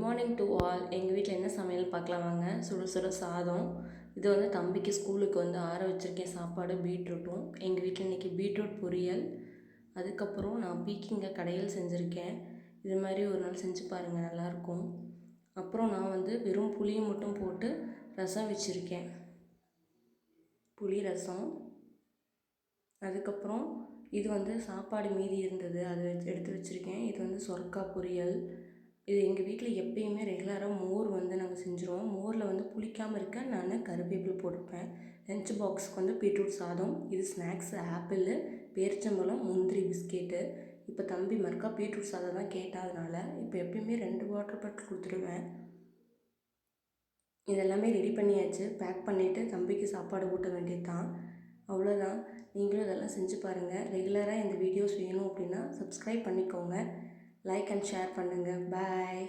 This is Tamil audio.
Morning to all. எங்கள் வீட்டில் என்ன சமையல் பார்க்கலாம் வாங்க. சுட சுட சாதம். இது வந்து தம்பிக்கு ஸ்கூலுக்கு வந்து ஆற வச்சுருக்கேன் சாப்பாடு, பீட்ரூட்டும். எங்கள் வீட்டில் இன்றைக்கி பீட்ரூட் பொரியல். அதுக்கப்புறம் நான் பீக்கிங்காய் கடையில் செஞ்சுருக்கேன். இது மாதிரி ஒரு நாள் செஞ்சு பாருங்கள், நல்லாயிருக்கும். அப்புறம் நான் வந்து வெறும் புளியை மட்டும் போட்டு ரசம் வச்சுருக்கேன், புளி ரசம். அதுக்கப்புறம் இது வந்து சாப்பாடு மீதி இருந்தது, அதை எடுத்து வச்சுருக்கேன். இது வந்து சொரக்காய் பொரியல். இது எங்கள் வீட்டில் எப்பயுமே ரெகுலராக மோர் வந்து நாங்கள் செஞ்சுருவோம். மோரில் வந்து புளிக்காமல் இருக்க நான் கருவேப்பிலை போட்டிருப்பேன். லஞ்ச் பாக்ஸுக்கு வந்து பீட்ரூட் சாதம். இது ஸ்நாக்ஸு ஆப்பிள், பேரிச்சம்பழம், முந்திரி, பிஸ்கெட்டு. இப்போ தம்பி மறுக்கா பீட்ரூட் சாதம் தான் கேட்டாதனால இப்போ எப்பயுமே 2 வாட்டர் பாட்டில் கொடுத்துருவேன். இதெல்லாமே ரெடி பண்ணியாச்சு. பேக் பண்ணிவிட்டு தம்பிக்கு சாப்பாடு ஊட்ட வேண்டியது தான். அவ்வளோதான். நீங்களும் இதெல்லாம் செஞ்சு பாருங்கள். ரெகுலராக இந்த வீடியோஸ் வேணும் அப்படின்னா சப்ஸ்கிரைப் பண்ணிக்கோங்க. லைக் அண்ட் ஷேர் பண்ணுங்கள். பாய்.